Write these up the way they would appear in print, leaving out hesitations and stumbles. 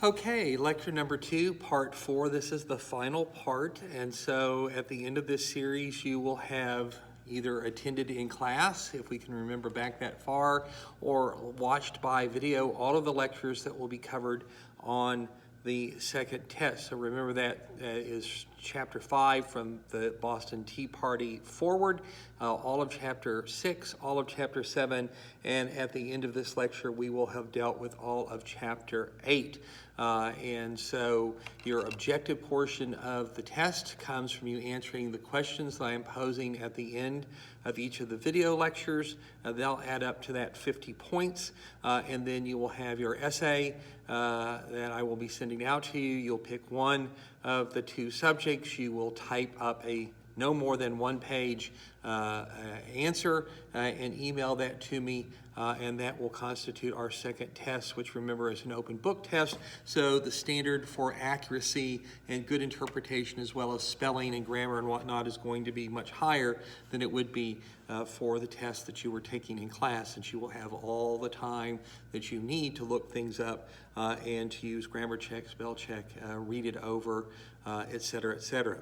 Okay, lecture number 2, part 4. This is the final part, and so at the end of this series you will have either attended in class, if we can remember back that far, or watched by video all of the lectures that will be covered on the second test. So remember that is chapter 5 from the Boston Tea Party forward, all of chapter 6, all of chapter 7, and at the end of this lecture we will have dealt with all of chapter 8. And so your objective portion of the test comes from you answering the questions that I am posing at the end of each of the video lectures. They'll add up to that 50 points, and then you will have your essay that I will be sending out to you. You'll pick one of the 2 subjects. You will type up a no more than 1-page answer and email that to me, and that will constitute our second test, which remember is an open book test. So the standard for accuracy and good interpretation, as well as spelling and grammar and whatnot, is going to be much higher than it would be for the test that you were taking in class, since you will have all the time that you need to look things up and to use grammar check, spell check, read it over, et cetera, et cetera.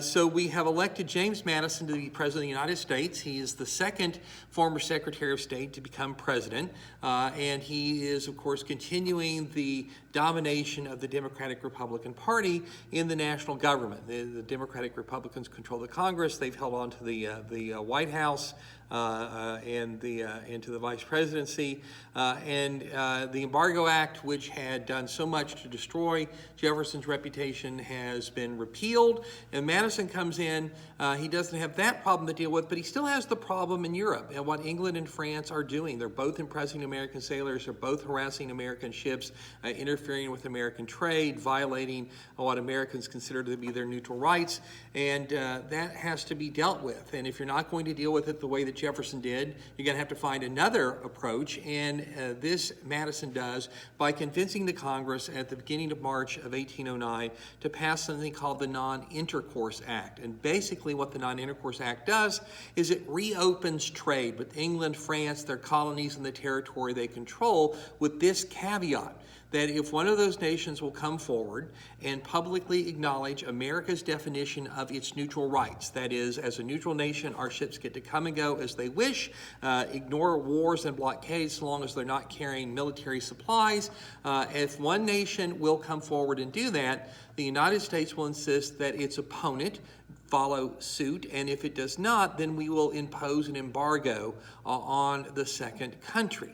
So we have elected James Madison to be President of the United States. He is the second former Secretary of State to become president, and he is, of course, continuing the domination of the Democratic-Republican Party in the national government. The Democratic-Republicans control the Congress. They've held on to the White House and to the vice presidency, and the Embargo Act, which had done so much to destroy Jefferson's reputation, has been repealed, and Madison comes in. He doesn't have that problem to deal with, but he still has the problem in Europe and what England and France are doing. They're both imprisoning American sailors. They're both harassing American ships, interfering with American trade, violating what Americans consider to be their neutral rights, and that has to be dealt with. And if you're not going to deal with it the way that Jefferson did, you're going to have to find another approach, and this Madison does by convincing the Congress at the beginning of March of 1809 to pass something called the Non-Intercourse Act. And basically what the Non-Intercourse Act does is it reopens trade with England, France, their colonies, and the territory they control, with this caveat: that if one of those nations will come forward and publicly acknowledge America's definition of its neutral rights, that is, as a neutral nation, our ships get to come and go as they wish, ignore wars and blockades so long as they're not carrying military supplies. If one nation will come forward and do that, the United States will insist that its opponent follow suit, and if it does not, then we will impose an embargo on the second country.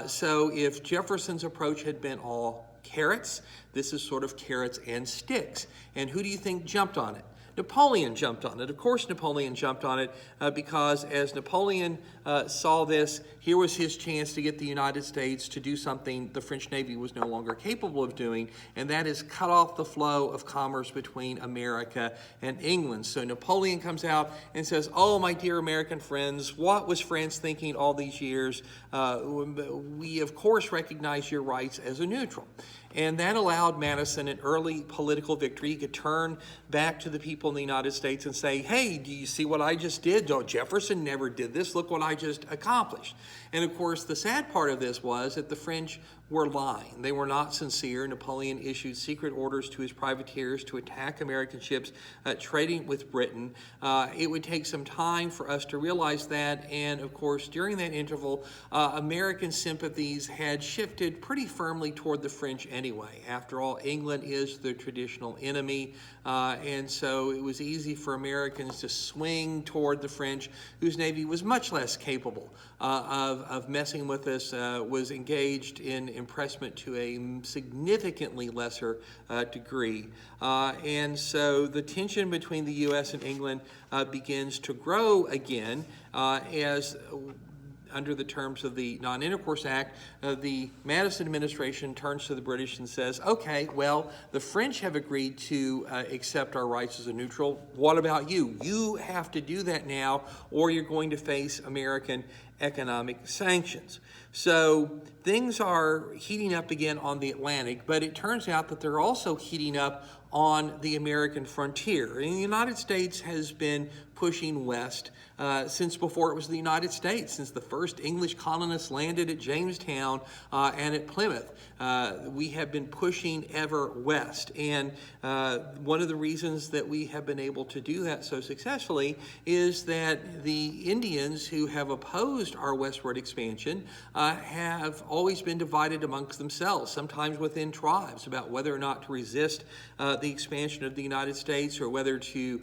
So if Jefferson's approach had been all carrots, this is sort of carrots and sticks. And who do you think jumped on it? Napoleon jumped on it. Of course Napoleon jumped on it because as Napoleon saw this, here was his chance to get the United States to do something the French Navy was no longer capable of doing, and that is cut off the flow of commerce between America and England. So Napoleon comes out and says, "Oh, my dear American friends, what was France thinking all these years? We, of course, recognize your rights as a neutral." And that allowed Madison an early political victory. He could turn back to the people in the United States and say, "Hey, do you see what I just did? Oh, Jefferson never did this. Look what I just accomplished." And of course, the sad part of this was that the French were lying. They were not sincere. Napoleon issued secret orders to his privateers to attack American ships trading with Britain. It would take some time for us to realize that, and of course, during that interval, American sympathies had shifted pretty firmly toward the French anyway. After all, England is the traditional enemy, and so it was easy for Americans to swing toward the French, whose navy was much less capable of messing with us, was engaged in impressment to a significantly lesser degree. And so the tension between the U.S. and England begins to grow again as under the terms of the Non-Intercourse Act, the Madison administration turns to the British and says, "Okay, well, the French have agreed to accept our rights as a neutral. What about you? You have to do that now, or you're going to face American economic sanctions." So things are heating up again on the Atlantic, but it turns out that they're also heating up on the American frontier. And the United States has been pushing west since before it was the United States, since the first English colonists landed at Jamestown and at Plymouth. We have been pushing ever west, and one of the reasons that we have been able to do that so successfully is that the Indians who have opposed our westward expansion have always been divided amongst themselves, sometimes within tribes, about whether or not to resist the expansion of the United States, or whether to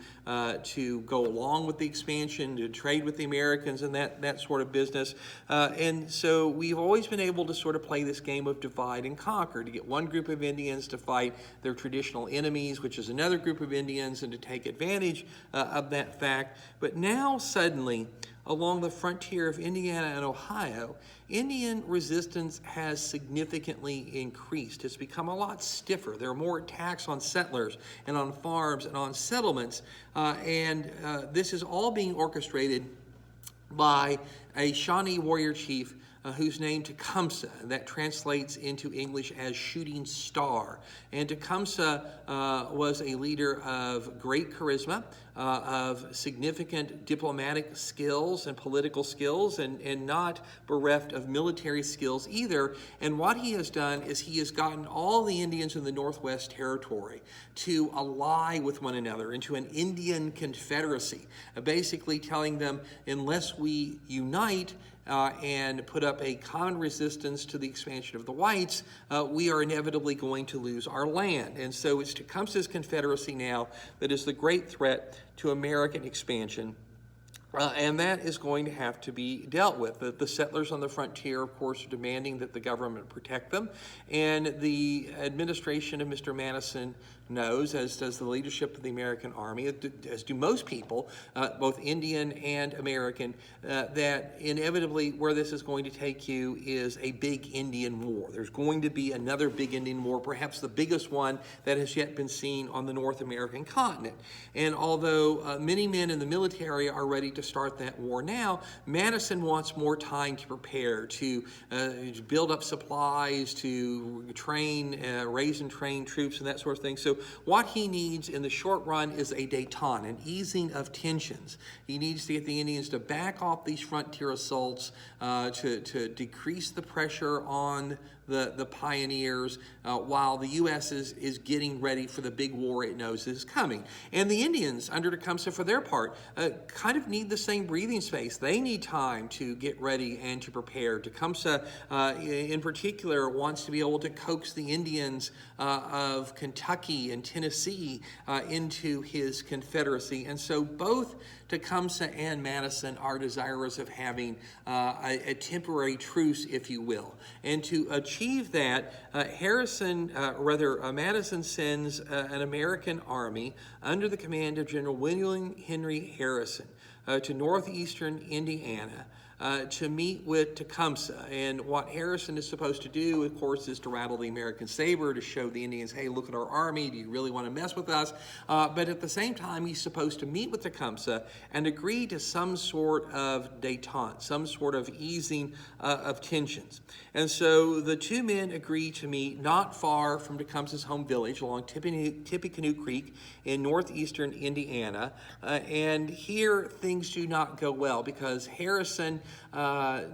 go along with the expansion, to trade with the Americans, and that sort of business. And so we've always been able to sort of play this game of divide and conquer, to get one group of Indians to fight their traditional enemies, which is another group of Indians, and to take advantage of that fact. But now suddenly, along the frontier of Indiana and Ohio, Indian resistance has significantly increased. It's become a lot stiffer. There are more attacks on settlers and on farms and on settlements, and this is all being orchestrated by a Shawnee warrior chief whose name Tecumseh, and that translates into English as shooting star. And Tecumseh was a leader of great charisma, of significant diplomatic skills and political skills, and not bereft of military skills either. And what he has done is he has gotten all the Indians in the Northwest Territory to ally with one another into an Indian confederacy, basically telling them, unless we unite and put up a common resistance to the expansion of the whites, we are inevitably going to lose our land. And so it's Tecumseh's confederacy now that is the great threat to American expansion. And that is going to have to be dealt with. The settlers on the frontier, of course, are demanding that the government protect them. And the administration of Mr. Madison knows, as does the leadership of the American Army, as do most people, both Indian and American, that inevitably where this is going to take you is a big Indian war. There's going to be another big Indian war, perhaps the biggest one that has yet been seen on the North American continent. And although many men in the military are ready to start that war now, Madison wants more time to prepare, to build up supplies, to train, raise and train troops and that sort of thing. So what he needs in the short run is a détente, an easing of tensions. He needs to get the Indians to back off these frontier assaults, to decrease the pressure on the pioneers, while the U.S. is getting ready for the big war it knows is coming. And the Indians, under Tecumseh for their part, kind of need the same breathing space. They need time to get ready and to prepare. Tecumseh, in particular, wants to be able to coax the Indians of Kentucky and Tennessee into his confederacy. And so both Tecumseh and Madison are desirous of having a temporary truce, if you will. And to achieve that, Madison sends an American army under the command of General William Henry Harrison to northeastern Indiana to meet with Tecumseh. And what Harrison is supposed to do, of course, is to rattle the American saber to show the Indians, hey, look at our army, do you really want to mess with us? But at the same time, he's supposed to meet with Tecumseh and agree to some sort of détente, some sort of easing of tensions. And so the two men agree to meet not far from Tecumseh's home village along Tippecanoe Creek in northeastern Indiana. And here things do not go well because Harrison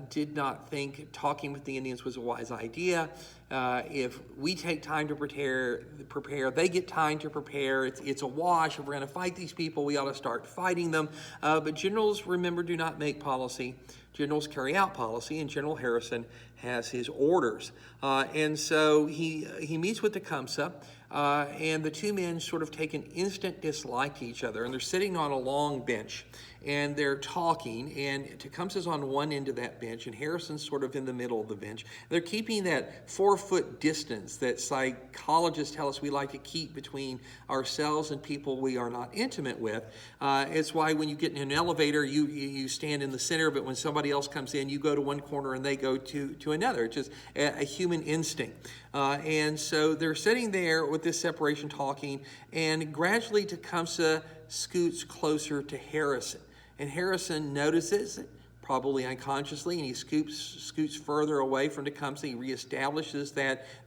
did not think talking with the Indians was a wise idea. If we take time to prepare, they get time to prepare. It's a wash. If we're going to fight these people, we ought to start fighting them. But generals, remember, do not make policy. Generals carry out policy, and General Harrison has his orders. And so he meets with Tecumseh, and the two men sort of take an instant dislike to each other, and they're sitting on a long bench, and they're talking, and Tecumseh's on one end of that bench, and Harrison's sort of in the middle of the bench. They're keeping that 4-foot distance that psychologists tell us we like to keep between ourselves and people we are not intimate with. It's why when you get in an elevator, you stand in the center, but when somebody else comes in, you go to one corner and they go to another. It's just a human instinct. And so they're sitting there with this separation talking, and gradually Tecumseh scoots closer to Harrison. And Harrison notices it, probably unconsciously, and he scoots further away from Tecumseh. He reestablishes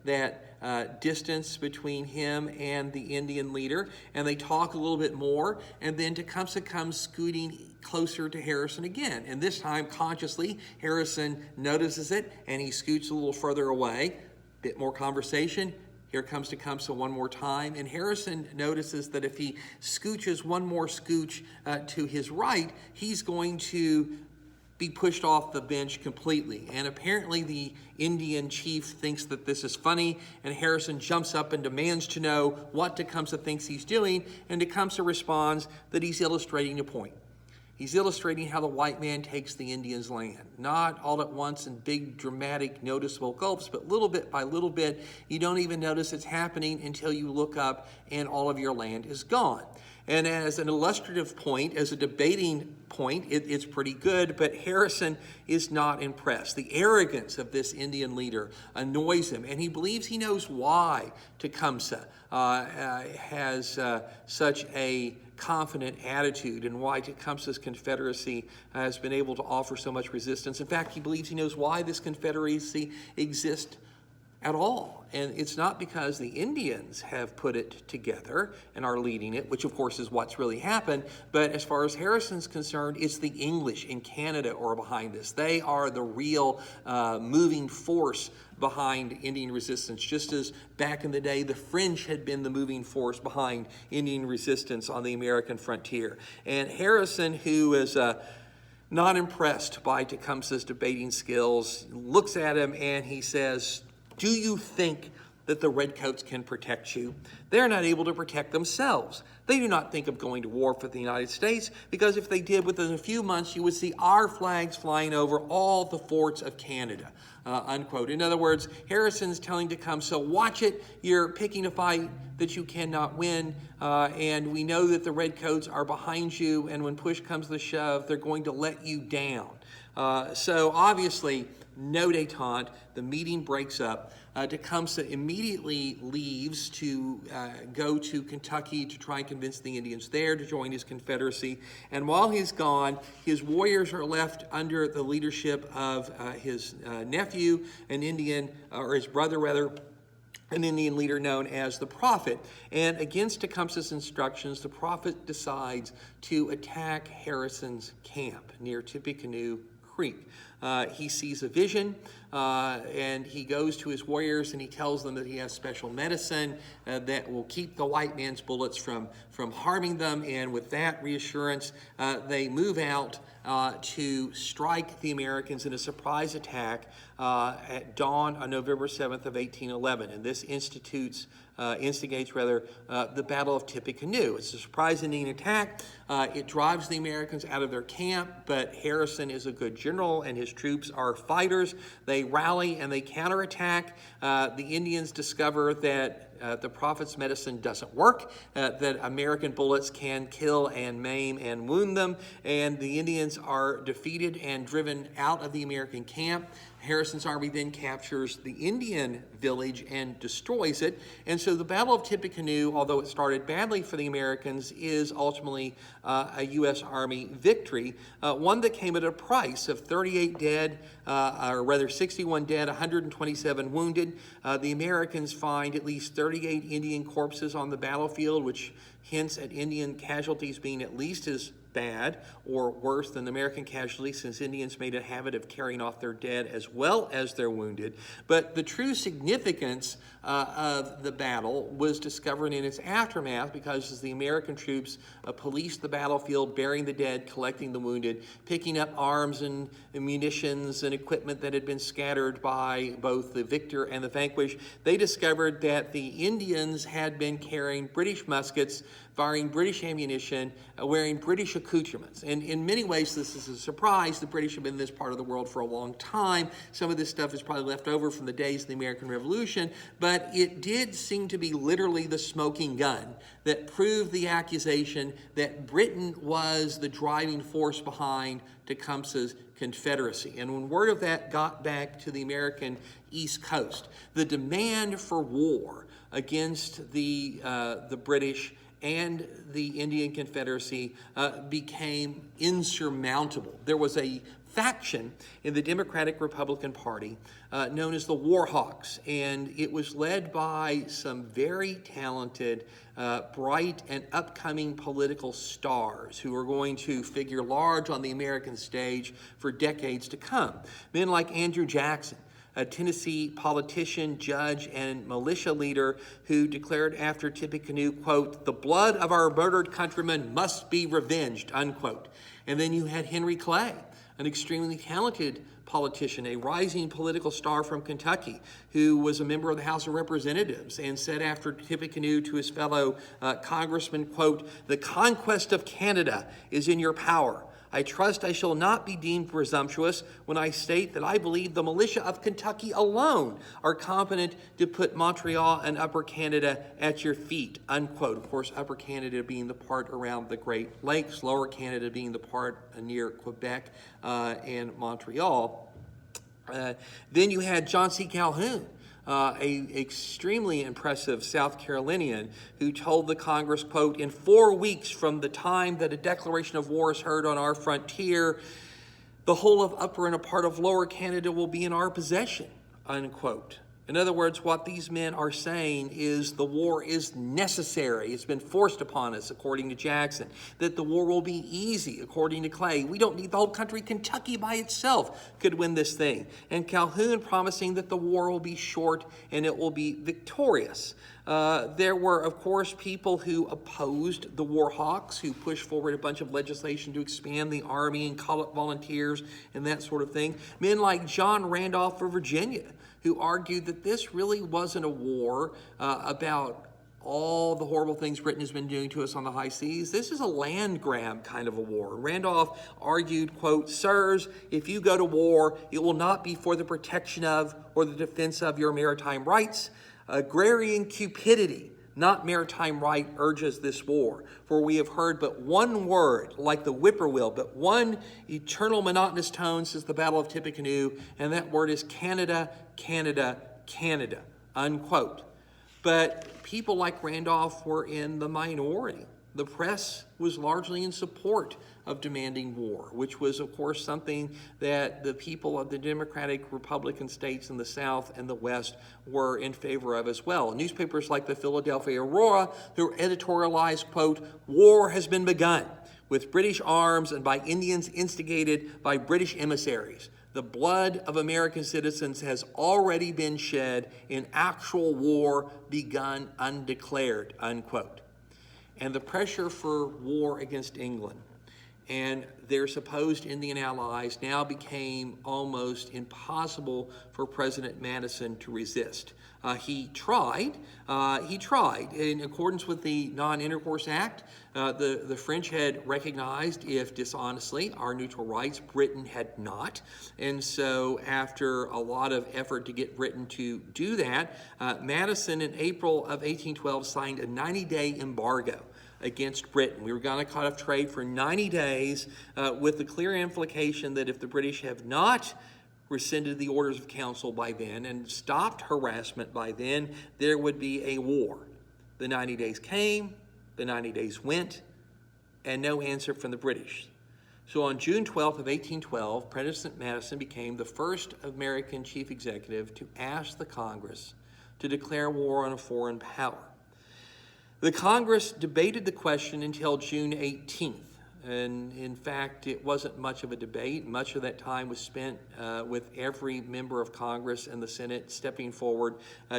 that distance between him and the Indian leader, and they talk a little bit more, and then Tecumseh comes scooting closer to Harrison again, and this time consciously Harrison notices it, and he scoots a little further away. Bit more conversation. Here comes Tecumseh one more time, and Harrison notices that if he scooches one more scooch to his right, he's going to be pushed off the bench completely. And apparently the Indian chief thinks that this is funny, and Harrison jumps up and demands to know what Tecumseh thinks he's doing, and Tecumseh responds that he's illustrating a point. He's illustrating how the white man takes the Indians' land, not all at once in big, dramatic, noticeable gulps, but little bit by little bit. You don't even notice it's happening until you look up and all of your land is gone. And as an illustrative point, as a debating point, it's pretty good, but Harrison is not impressed. The arrogance of this Indian leader annoys him, and he believes he knows why Tecumseh has such a confident attitude and why Tecumseh's Confederacy has been able to offer so much resistance. In fact, he believes he knows why this Confederacy exists at all. And it's not because the Indians have put it together and are leading it, which of course is what's really happened, but as far as Harrison's concerned, it's the English in Canada are behind this. They are the real moving force behind Indian resistance, just as back in the day the French had been the moving force behind Indian resistance on the American frontier. And Harrison, who is not impressed by Tecumseh's debating skills, looks at him and he says, "Do you think that the Redcoats can protect you? They're not able to protect themselves. They do not think of going to war for the United States, because if they did, within a few months, you would see our flags flying over all the forts of Canada," unquote. In other words, Harrison's telling Tecumseh, watch it, you're picking a fight that you cannot win, and we know that the Redcoats are behind you, and when push comes to shove, they're going to let you down. So obviously, no détente, the meeting breaks up. Tecumseh immediately leaves to go to Kentucky to try and convince the Indians there to join his Confederacy. And while he's gone, his warriors are left under the leadership of his nephew, an Indian, or his brother rather, an Indian leader known as the Prophet. And against Tecumseh's instructions, the Prophet decides to attack Harrison's camp near Tippecanoe Creek. He sees a vision, and he goes to his warriors and he tells them that he has special medicine that will keep the white man's bullets from harming them. And with that reassurance, they move out to strike the Americans in a surprise attack at dawn on November 7th of 1811. And this instigates the Battle of Tippecanoe. It's a surprise Indian attack. It drives the Americans out of their camp, but Harrison is a good general and his troops are fighters. They rally and they counterattack. The Indians discover that the Prophet's medicine doesn't work, that American bullets can kill and maim and wound them, and the Indians are defeated and driven out of the American camp. Harrison's army then captures the Indian village and destroys it. And so the Battle of Tippecanoe, although it started badly for the Americans, is ultimately a U.S. Army victory, one that came at a price of 38 dead, or rather 61 dead, 127 wounded. The Americans find at least 38 Indian corpses on the battlefield, which hints at Indian casualties being at least as bad or worse than American casualties, since Indians made a habit of carrying off their dead as well as their wounded. But the true significance of the battle was discovered in its aftermath, because as the American troops policed the battlefield, burying the dead, collecting the wounded, picking up arms and munitions and equipment that had been scattered by both the victor and the vanquished, they discovered that the Indians had been carrying British muskets, firing British ammunition, wearing British accoutrements. And in many ways, this is a surprise. The British have been in this part of the world for a long time. Some of this stuff is probably left over from the days of the American Revolution, but it did seem to be literally the smoking gun that proved the accusation that Britain was the driving force behind Tecumseh's Confederacy. And when word of that got back to the American East Coast, the demand for war against the British and the Indian Confederacy became insurmountable. There was a faction in the Democratic-Republican Party known as the War Hawks, and it was led by some very talented, bright, and upcoming political stars who are going to figure large on the American stage for decades to come. Men like Andrew Jackson, a Tennessee politician, judge, and militia leader who declared after Tippecanoe, quote, "The blood of our murdered countrymen must be revenged," unquote. And then you had Henry Clay, an extremely talented politician, a rising political star from Kentucky, who was a member of the House of Representatives and said after Tippecanoe to his fellow congressman, quote, "The conquest of Canada is in your power. I trust I shall not be deemed presumptuous when I state that I believe the militia of Kentucky alone are competent to put Montreal and Upper Canada at your feet," unquote. Of course, Upper Canada being the part around the Great Lakes, Lower Canada being the part near Quebec and Montreal. Then you had John C. Calhoun, a extremely impressive South Carolinian who told the Congress, quote, "In 4 weeks from the time that a declaration of war is heard on our frontier, the whole of Upper and a part of Lower Canada will be in our possession," unquote. In other words, what these men are saying is the war is necessary. It's been forced upon us, according to Jackson. That the war will be easy, according to Clay. We don't need the whole country. Kentucky by itself could win this thing. And Calhoun promising that the war will be short and it will be victorious. There were, of course, people who opposed the War Hawks, who pushed forward a bunch of legislation to expand the Army and call it volunteers and that sort of thing. Men like John Randolph of Virginia, who argued that this really wasn't a war about all the horrible things Britain has been doing to us on the high seas. This is a land grab kind of a war. Randolph argued, quote, "Sirs, if you go to war, it will not be for the protection of or the defense of your maritime rights. Agrarian cupidity, not maritime right, urges this war. For we have heard but one word, like the whippoorwill, but one eternal monotonous tone since the Battle of Tippecanoe, and that word is Canada, Canada, Canada," unquote. But people like Randolph were in the minority. The press was largely in support of demanding war, which was, of course, something that the people of the Democratic Republican states in the South and the West were in favor of as well. Newspapers like the Philadelphia Aurora, who editorialized, quote, "War has been begun with British arms and by Indians instigated by British emissaries. The blood of American citizens has already been shed in actual war begun undeclared," unquote. And the pressure for war against England and their supposed Indian allies now became almost impossible for President Madison to resist. He tried. In accordance with the Non-Intercourse Act, the French had recognized, if dishonestly, our neutral rights. Britain had not. And so after a lot of effort to get Britain to do that, Madison in April of 1812 signed a 90-day embargo against Britain. We were going to cut off trade for 90 days with the clear implication that if the British have not rescinded the orders of council by then and stopped harassment by then, there would be a war. The 90 days came, the 90 days went, and no answer from the British. So on June 12th of 1812, President Madison became the first American chief executive to ask the Congress to declare war on a foreign power. The Congress debated the question until June 18th. And in fact, it wasn't much of a debate. Much of that time was spent with every member of Congress and the Senate stepping forward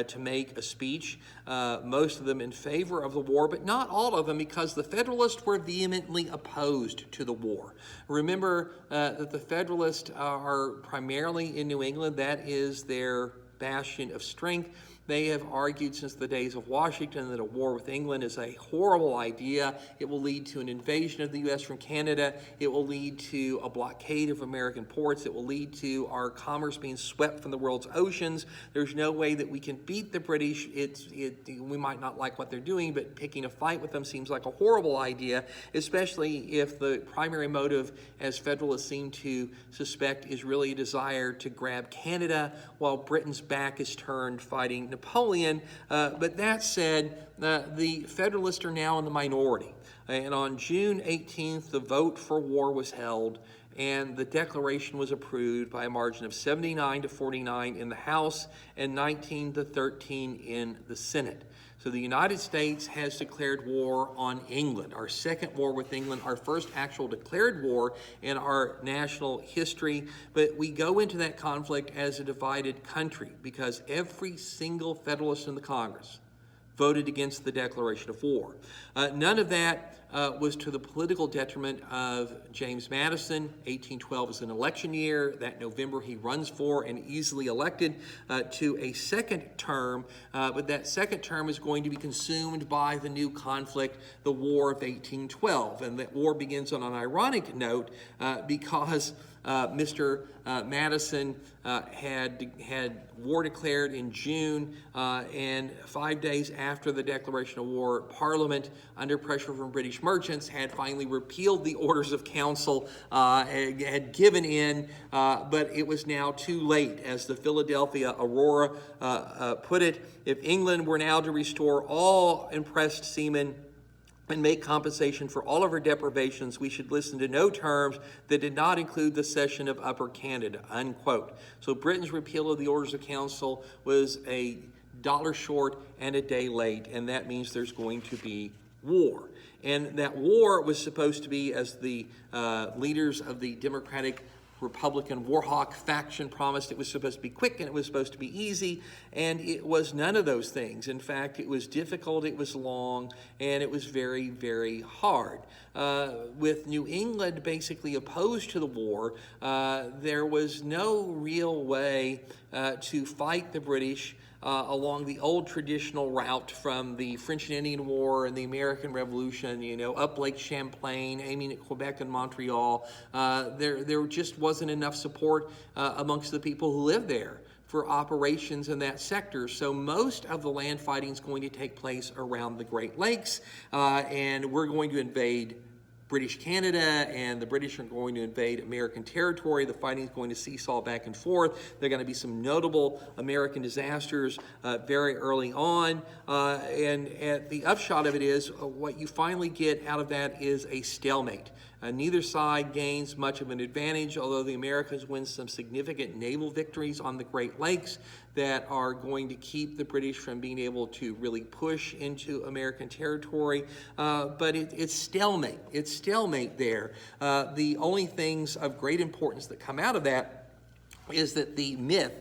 to make a speech, most of them in favor of the war, but not all of them, because the Federalists were vehemently opposed to the war. Remember that the Federalists are primarily in New England. That is their bastion of strength. They have argued since the days of Washington that a war with England is a horrible idea. It will lead to an invasion of the U.S. from Canada. It will lead to a blockade of American ports. It will lead to our commerce being swept from the world's oceans. There's no way that we can beat the British. We might not like what they're doing, but picking a fight with them seems like a horrible idea, especially if the primary motive, as Federalists seem to suspect, is really a desire to grab Canada while Britain's back is turned fighting Napoleon. But that said, the Federalists are now in the minority. And on June 18th, the vote for war was held, and the declaration was approved by a margin of 79 to 49 in the House and 19 to 13 in the Senate. So the United States has declared war on England, our second war with England, our first actual declared war in our national history. But we go into that conflict as a divided country because every single Federalist in the Congress voted against the declaration of war. None of that was to the political detriment of James Madison. 1812 is an election year. That November he runs for and easily elected to a second term, but that second term is going to be consumed by the new conflict, the War of 1812. And that war begins on an ironic note because Mr. Madison had war declared in June, and 5 days after the declaration of war, Parliament, under pressure from British merchants, had finally repealed the Orders of Council, had given in, but it was now too late. As the Philadelphia Aurora put it, if England were now to restore all impressed seamen and make compensation for all of her deprivations, we should listen to no terms that did not include the cession of Upper Canada, unquote. So Britain's repeal of the Orders of Council was a dollar short and a day late, and that means there's going to be war. And that war was supposed to be, as the leaders of the Democratic Republican Warhawk faction promised, it was supposed to be quick and it was supposed to be easy, and it was none of those things. In fact, it was difficult, it was long, and it was very, very hard. With New England basically opposed to the war, there was no real way to fight the British along the old traditional route from the French and Indian War and the American Revolution, up Lake Champlain, aiming at Quebec and Montreal. There just wasn't enough support amongst the people who lived there for operations in that sector. So most of the land fighting is going to take place around the Great Lakes, and we're going to invade British Canada, and the British are going to invade American territory. The fighting is going to seesaw back and forth. There are going to be some notable American disasters very early on. And the upshot of it is what you finally get out of that is a stalemate. Neither side gains much of an advantage, although the Americans win some significant naval victories on the Great Lakes that are going to keep the British from being able to really push into American territory. But it's stalemate. It's stalemate there. The only things of great importance that come out of that is that the myth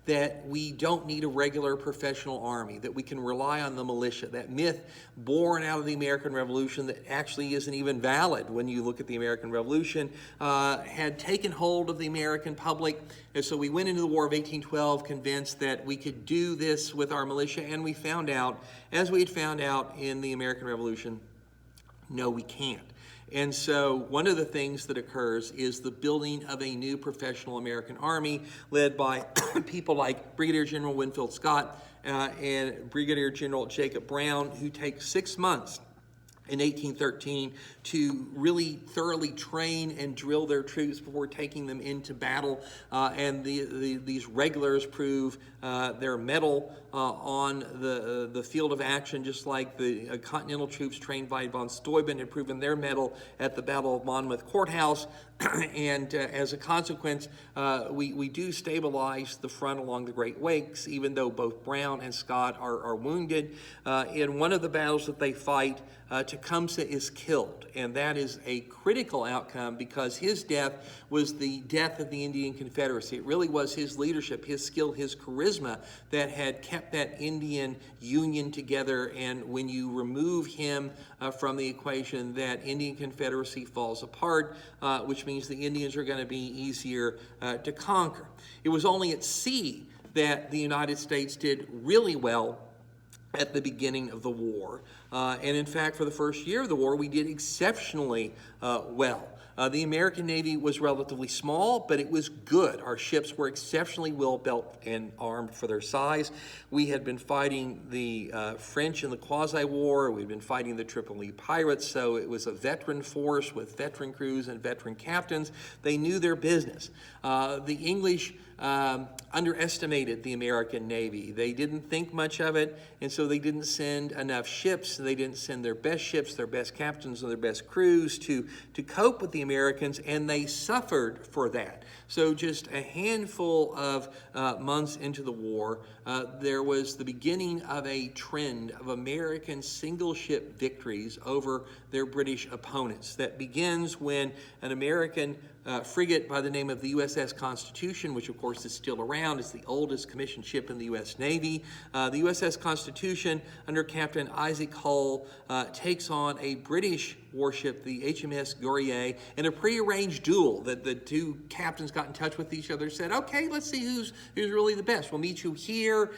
that we don't need a regular professional army, that we can rely on the militia, that myth born out of the American Revolution that actually isn't even valid when you look at the American Revolution, had taken hold of the American public. And so we went into the War of 1812 convinced that we could do this with our militia, and we found out, as we had found out in the American Revolution, no, we can't. And so one of the things that occurs is the building of a new professional American army led by people like Brigadier General Winfield Scott and Brigadier General Jacob Brown, who take 6 months in 1813 to really thoroughly train and drill their troops before taking them into battle. And these regulars prove their mettle on the field of action, just like the Continental troops trained by von Steuben had proven their mettle at the Battle of Monmouth Courthouse. And as a consequence, we do stabilize the front along the Great Lakes, even though both Brown and Scott are wounded. In one of the battles that they fight, Tecumseh is killed, and that is a critical outcome because his death was the death of the Indian Confederacy. It really was his leadership, his skill, his charisma that had kept that Indian Union together, and when you remove him from the equation, that Indian Confederacy falls apart, which means the Indians are going to be easier to conquer. It was only at sea that the United States did really well at the beginning of the war. And in fact, for the first year of the war, we did exceptionally well. The American Navy was relatively small, but it was good. Our ships were exceptionally well built and armed for their size. We had been fighting the French in the Quasi-War. We'd been fighting the Tripoli pirates, so it was a veteran force with veteran crews and veteran captains. They knew their business. The English underestimated the American Navy. They didn't think much of it, and so they didn't send enough ships. They didn't send their best ships, their best captains, and their best crews to cope with the Americans, and they suffered for that. So just a handful of months into the war, there was the beginning of a trend of American single-ship victories over their British opponents. That begins when an American frigate by the name of the USS Constitution, which of course is still around, is the oldest commissioned ship in the U.S. Navy. The USS Constitution, under Captain Isaac Hull, takes on a British warship, the HMS Guerrier, in a prearranged duel that the two captains got in touch with each other, said, okay, let's see who's really the best. We'll meet you here,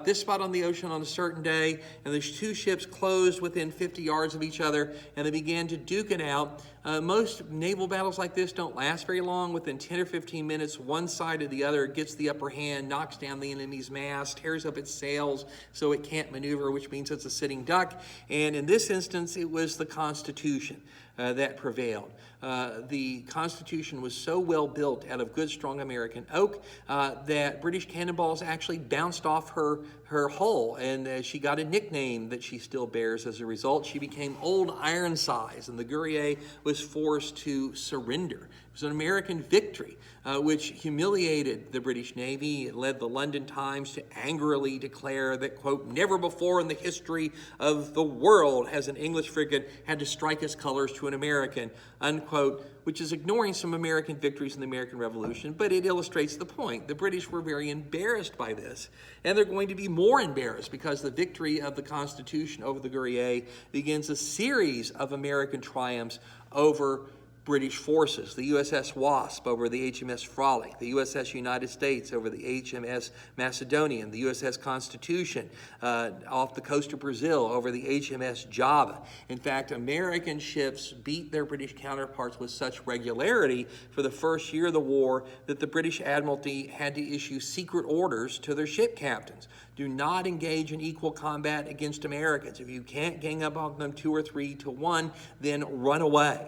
this spot on the ocean on a certain day. And the two ships closed within 50 yards of each other, and they began to duke it out. Most naval battles like this don't last very long. Within 10 or 15 minutes, one side or the other gets the upper hand, knocks down the enemy's mast, tears up its sails so it can't maneuver, which means it's a sitting duck. And in this instance, it was the Constitution that prevailed. The Constitution was so well built out of good, strong American oak that British cannonballs actually bounced off her hull, and she got a nickname that she still bears as a result. She became Old Ironsides, and the Guerrier was forced to surrender. It was an American victory, which humiliated the British Navy. It led the London Times to angrily declare that, quote, never before in the history of the world has an English frigate had to strike its colors to an American, unquote, which is ignoring some American victories in the American Revolution, but it illustrates the point. The British were very embarrassed by this, and they're going to be more embarrassed because the victory of the Constitution over the Guerrier begins a series of American triumphs over British forces. The USS Wasp over the HMS Frolic, the USS United States over the HMS Macedonian, the USS Constitution off the coast of Brazil over the HMS Java. In fact, American ships beat their British counterparts with such regularity for the first year of the war that the British Admiralty had to issue secret orders to their ship captains. Do not engage in equal combat against Americans. If you can't gang up on them 2 or 3 to 1, then run away.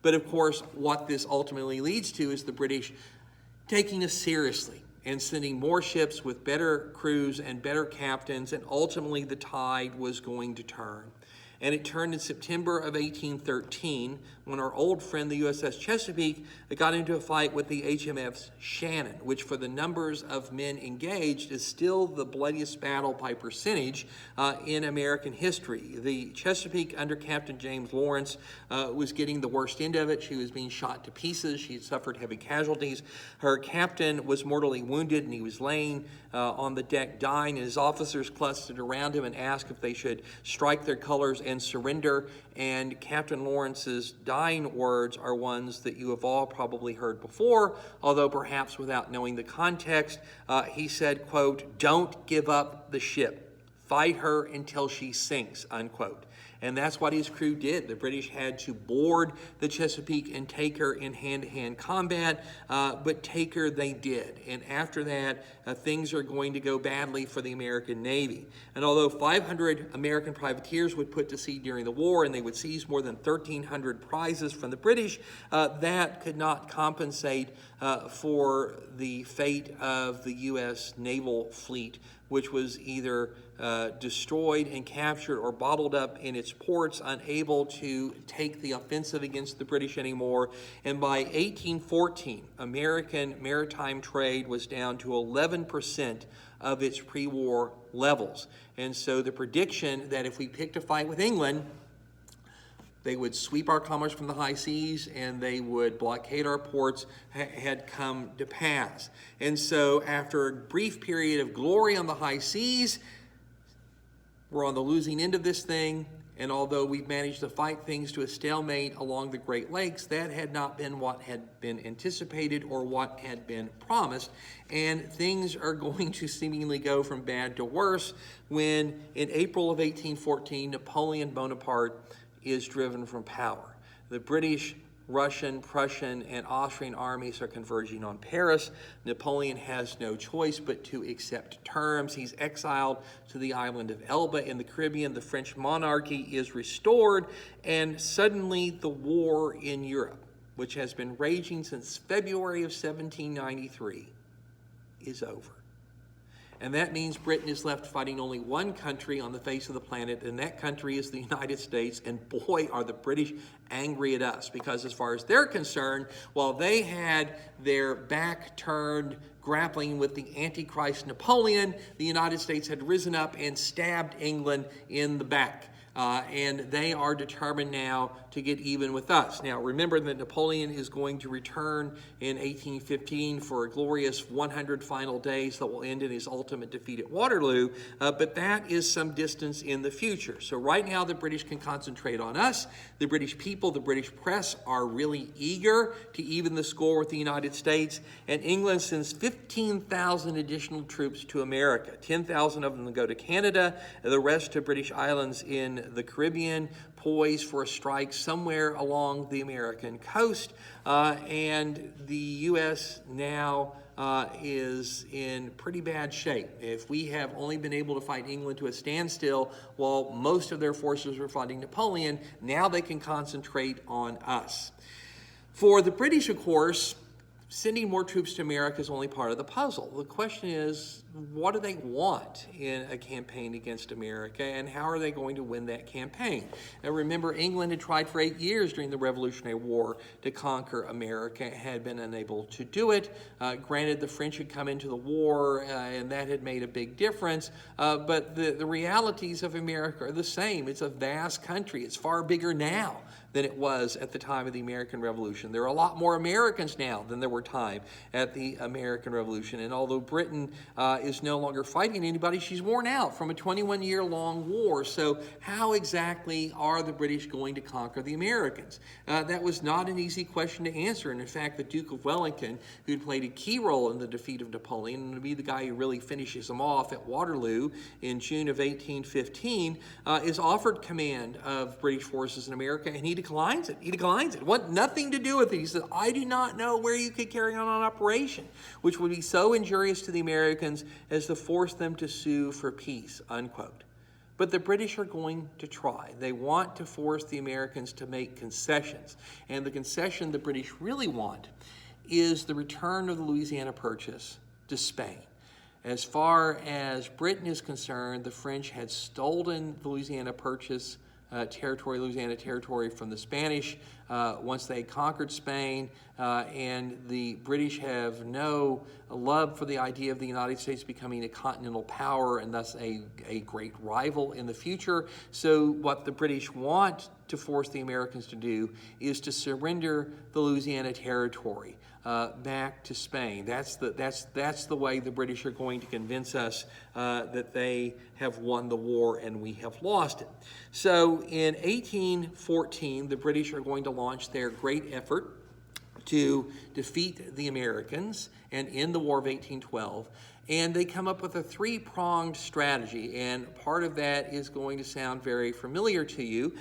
But of course, what this ultimately leads to is the British taking us seriously and sending more ships with better crews and better captains, and ultimately the tide was going to turn. And it turned in September of 1813 when our old friend, the USS Chesapeake, got into a fight with the HMS Shannon, which for the numbers of men engaged is still the bloodiest battle by percentage in American history. The Chesapeake, under Captain James Lawrence, was getting the worst end of it. She was being shot to pieces. She had suffered heavy casualties. Her captain was mortally wounded, and he was laying on the deck dying, and his officers clustered around him and asked if they should strike their colors and surrender. And Captain Lawrence's dying words are ones that you have all probably heard before, although perhaps without knowing the context. He said, quote, "Don't give up the ship. Fight her until she sinks," unquote. And that's what his crew did. The British had to board the Chesapeake and take her in hand-to-hand combat, but take her they did. And after that, things are going to go badly for the American Navy. And although 500 American privateers would put to sea during the war, and they would seize more than 1,300 prizes from the British, that could not compensate for the fate of the U.S. naval fleet, which was either destroyed and captured or bottled up in its ports, unable to take the offensive against the British anymore. And by 1814, American maritime trade was down to 11% of its pre-war levels. And so the prediction that if we picked a fight with England, they would sweep our commerce from the high seas and they would blockade our ports had come to pass. And so after a brief period of glory on the high seas, we're on the losing end of this thing. And although we've managed to fight things to a stalemate along the Great Lakes, that had not been what had been anticipated or what had been promised. And things are going to seemingly go from bad to worse when, in April of 1814, Napoleon Bonaparte is driven from power. The British, Russian, Prussian, and Austrian armies are converging on Paris. Napoleon has no choice but to accept terms. He's exiled to the island of Elba in the Caribbean. The French monarchy is restored, and suddenly the war in Europe, which has been raging since February of 1793, is over. and that means Britain is left fighting only one country on the face of the planet, and that country is the United States. And boy, are the British angry at us, because as far as they're concerned, while they had their back turned grappling with the Antichrist Napoleon, the United States had risen up and stabbed England in the back. And they are determined now to get even with us. Now, remember that Napoleon is going to return in 1815 for a glorious 100 final days that will end in his ultimate defeat at Waterloo, but that is some distance in the future. So right now, the British can concentrate on us. The British people, the British press are really eager to even the score with the United States, and England sends 15,000 additional troops to America. 10,000 of them go to Canada, and the rest to British islands in the Caribbean, poised for a strike somewhere along the American coast. And the U.S. now is in pretty bad shape. If we have only been able to fight England to a standstill while most of their forces were fighting Napoleon, now they can concentrate on us. For the British, of course, sending more troops to America is only part of the puzzle. The question is, what do they want in a campaign against America, and how are they going to win that campaign? Now remember, England had tried for 8 years during the Revolutionary War to conquer America, had been unable to do it. Granted, the French had come into the war, and that had made a big difference, but the realities of America are the same. It's a vast country. It's far bigger now than it was at the time of the American Revolution. There are a lot more Americans now than there were time at the American Revolution. And although Britain is no longer fighting anybody, she's worn out from a 21-year-long war. So how exactly are the British going to conquer the Americans? That was not an easy question to answer. And in fact, the Duke of Wellington, who played a key role in the defeat of Napoleon, and to be the guy who really finishes him off at Waterloo in June of 1815, is offered command of British forces in America, and he declines it. He declines it. Want nothing to do with it. He says, I do not know where you could carry on an operation which would be so injurious to the Americans as to force them to sue for peace, unquote. But the British are going to try. They want to force the Americans to make concessions. And the concession the British really want is the return of the Louisiana Purchase to Spain. As far as Britain is concerned, the French had stolen the Louisiana Purchase Louisiana territory from the Spanish once they conquered Spain, and the British have no love for the idea of the United States becoming a continental power and thus a great rival in the future. So what the British want to force the Americans to do is to surrender the Louisiana territory back to Spain. That's the way the British are going to convince us that they have won the war and we have lost it. So in 1814, the British are going to launch their great effort to defeat the Americans and end the War of 1812. And they come up with a three-pronged strategy, and part of that is going to sound very familiar to you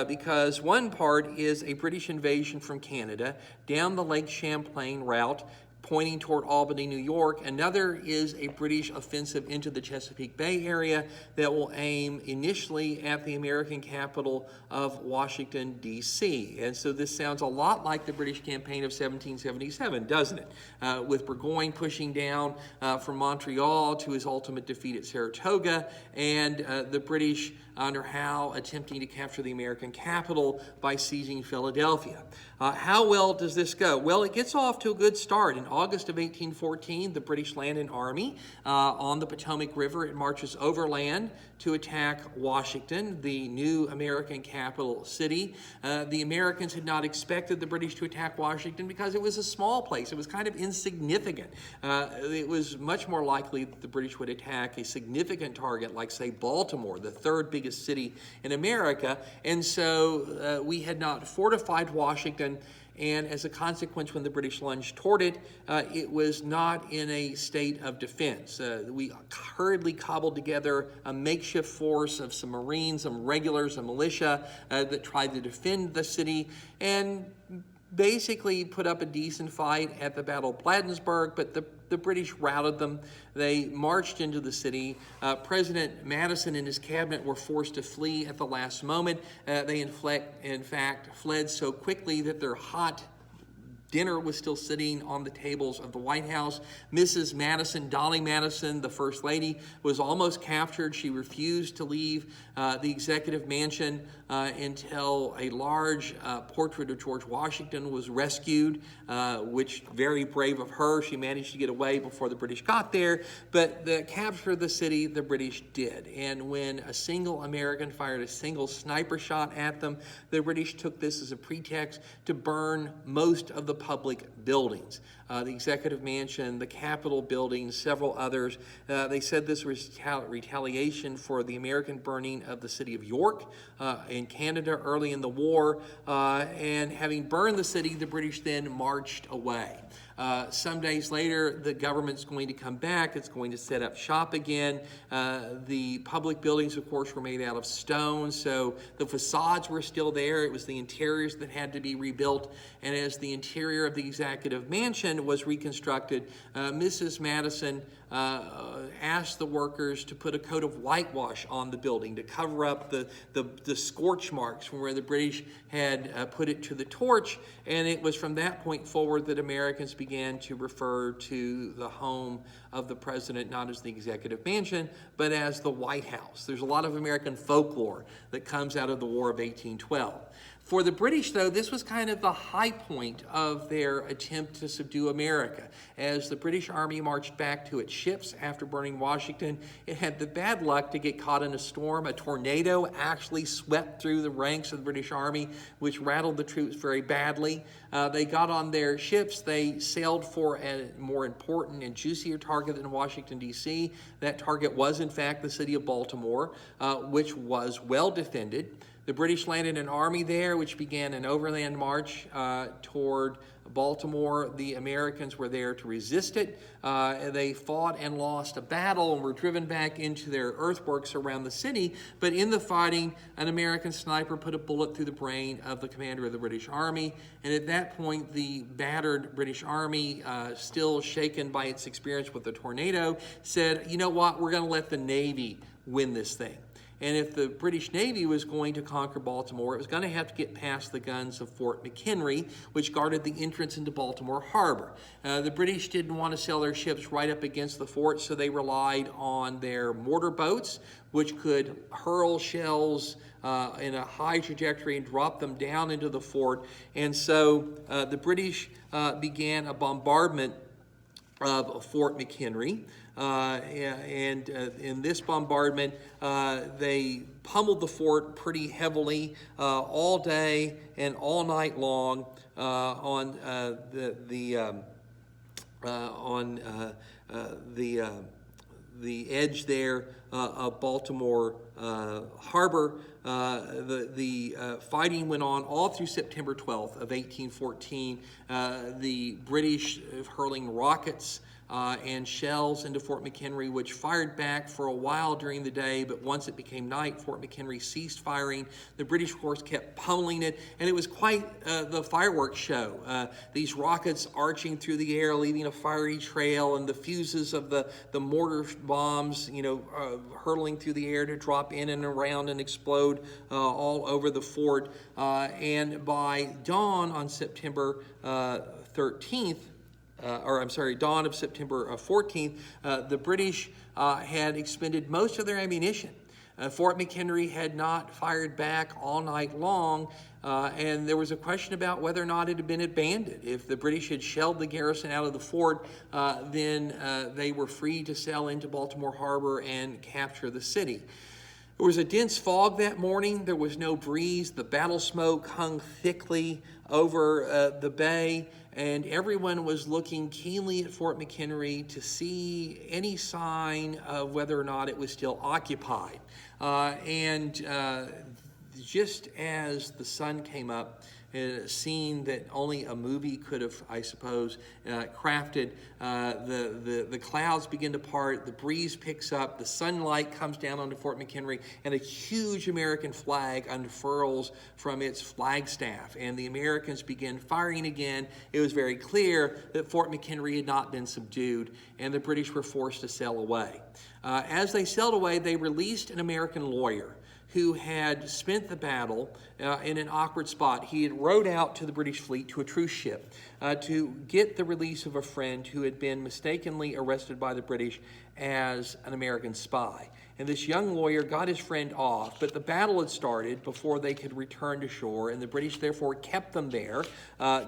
because one part is a British invasion from Canada down the Lake Champlain route, pointing toward Albany, New York. Another is a British offensive into the Chesapeake Bay area that will aim initially at the American capital of Washington, D.C. And so this sounds a lot like the British campaign of 1777, doesn't it? With Burgoyne pushing down from Montreal to his ultimate defeat at Saratoga, and the British under Howe attempting to capture the American capital by seizing Philadelphia. How well does this go? Well, it gets off to a good start. In August of 1814, the British land an army on the Potomac River. It marches overland to attack Washington, the new American capital city. The Americans had not expected the British to attack Washington because it was a small place. It was kind of insignificant. It was much more likely that the British would attack a significant target like, say, Baltimore, the third biggest city in America. And so we had not fortified Washington, and as a consequence, when the British lunged toward it, it was not in a state of defense. We hurriedly cobbled together a makeshift force of some Marines, some regulars, a militia that tried to defend the city, and basically put up a decent fight at the Battle of Bladensburg, but the British routed them. They marched into the city. President Madison and his cabinet were forced to flee at the last moment. They in fact fled so quickly that their hot Dinner was still sitting on the tables of the White House. Mrs. Madison, Dolly Madison, the First Lady, was almost captured. She refused to leave the executive mansion until a large portrait of George Washington was rescued, which very brave of her. She managed to get away before the British got there, but the capture of the city, the British did. And when a single American fired a single sniper shot at them, the British took this as a pretext to burn most of the public buildings. The Executive Mansion, the Capitol building, several others. They said this was retaliation for the American burning of the city of York in Canada early in the war. And having burned the city, the British then marched away. Some days later, the government's going to come back. It's going to set up shop again. The public buildings, of course, were made out of stone, so the facades were still there. It was the interiors that had to be rebuilt. And as the interior of the Executive Mansion was reconstructed, Mrs. Madison asked the workers to put a coat of whitewash on the building to cover up the scorch marks from where the British had put it to the torch. And it was from that point forward that Americans began to refer to the home of the president not as the Executive Mansion, but as the White House. There's a lot of American folklore that comes out of the War of 1812. For the British, though, this was kind of the high point of their attempt to subdue America. As the British Army marched back to its ships after burning Washington, it had the bad luck to get caught in a storm. A tornado actually swept through the ranks of the British Army, which rattled the troops very badly. They got on their ships. They sailed for a more important and juicier target than Washington, D.C. That target was, in fact, the city of Baltimore, which was well defended. The British landed an army there, which began an overland march toward Baltimore. The Americans were there to resist it. They fought and lost a battle and were driven back into their earthworks around the city. But in the fighting, an American sniper put a bullet through the brain of the commander of the British Army. And at that point, the battered British Army, still shaken by its experience with the tornado, said, you know what, we're going to let the Navy win this thing. And if the British Navy was going to conquer Baltimore, it was going to have to get past the guns of Fort McHenry, which guarded the entrance into Baltimore Harbor. The British didn't want to sail their ships right up against the fort, so they relied on their mortar boats, which could hurl shells in a high trajectory and drop them down into the fort. And so the British began a bombardment of Fort McHenry. And in this bombardment, they pummeled the fort pretty heavily all day and all night long on the edge there of Baltimore Harbor. The fighting went on all through September 12th of 1814. The British hurling rockets and shells into Fort McHenry, which fired back for a while during the day, but once it became night, Fort McHenry ceased firing. The British, of course, kept pummeling it, and it was quite the fireworks show. These rockets arching through the air, leaving a fiery trail, and the fuses of the mortar bombs, hurtling through the air to drop in and around and explode all over the fort. And by dawn on September 13th, dawn of September 14th, the British had expended most of their ammunition. Fort McHenry had not fired back all night long, and there was a question about whether or not it had been abandoned. If the British had shelled the garrison out of the fort, then they were free to sail into Baltimore Harbor and capture the city. There was a dense fog that morning. There was no breeze. The battle smoke hung thickly over the bay, and everyone was looking keenly at Fort McHenry to see any sign of whether or not it was still occupied. Just as the sun came up, a scene that only a movie could have, I suppose, crafted. The clouds begin to part, the breeze picks up, the sunlight comes down onto Fort McHenry, and a huge American flag unfurls from its flagstaff, and the Americans begin firing again. It was very clear that Fort McHenry had not been subdued, and the British were forced to sail away. As they sailed away, they released an American lawyer who had spent the battle in an awkward spot. He had rowed out to the British fleet to a truce ship. to get the release of a friend who had been mistakenly arrested by the British as an American spy. And this young lawyer got his friend off, but the battle had started before they could return to shore, and the British therefore kept them there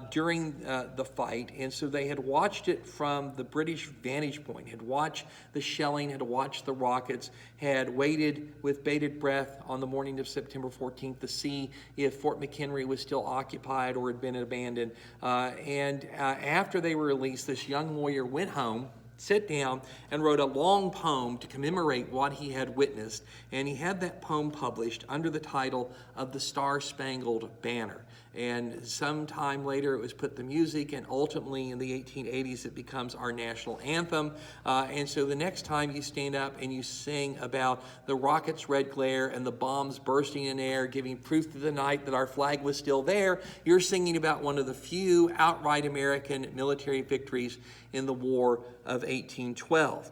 during the fight. And so they had watched it from the British vantage point, had watched the shelling, had watched the rockets, had waited with bated breath on the morning of September 14th to see if Fort McHenry was still occupied or had been abandoned. And after they were released, this young lawyer went home, sat down, and wrote a long poem to commemorate what he had witnessed. And he had that poem published under the title of the Star-Spangled Banner. And sometime later it was put to music, and ultimately in the 1880s it becomes our national anthem. And so the next time you stand up and you sing about the rocket's red glare and the bombs bursting in air, giving proof to the night that our flag was still there, you're singing about one of the few outright American military victories in the War of 1812.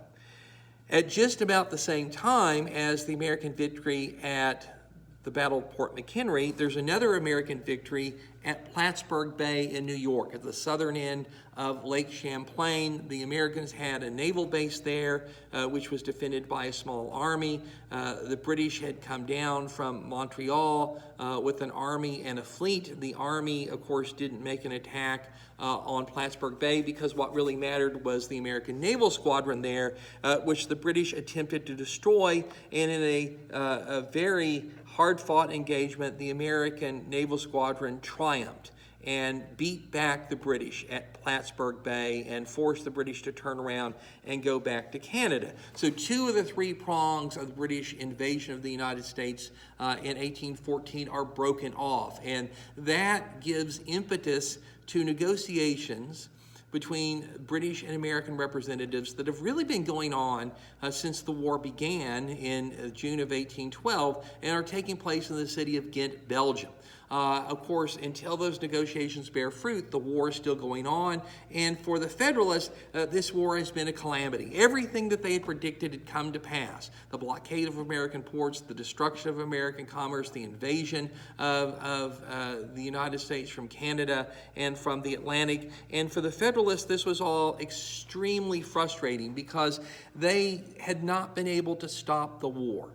At just about the same time as the American victory at the Battle of Fort McHenry, there's another American victory at Plattsburgh Bay in New York, at the southern end of Lake Champlain. The Americans had a naval base there, which was defended by a small army. The British had come down from Montreal with an army and a fleet. The army, of course, didn't make an attack on Plattsburgh Bay because what really mattered was the American naval squadron there, which the British attempted to destroy. And in a very hard-fought engagement, the American naval squadron triumphed and beat back the British at Plattsburgh Bay and forced the British to turn around and go back to Canada. So two of the three prongs of the British invasion of the United States in 1814 are broken off, and that gives impetus to negotiations between British and American representatives that have really been going on since the war began in June of 1812 and are taking place in the city of Ghent, Belgium. Of course, until those negotiations bear fruit, the war is still going on. And for the Federalists, this war has been a calamity. Everything that they had predicted had come to pass. The blockade of American ports, the destruction of American commerce, the invasion of the United States from Canada and from the Atlantic. And for the Federalists, this was all extremely frustrating because they had not been able to stop the war.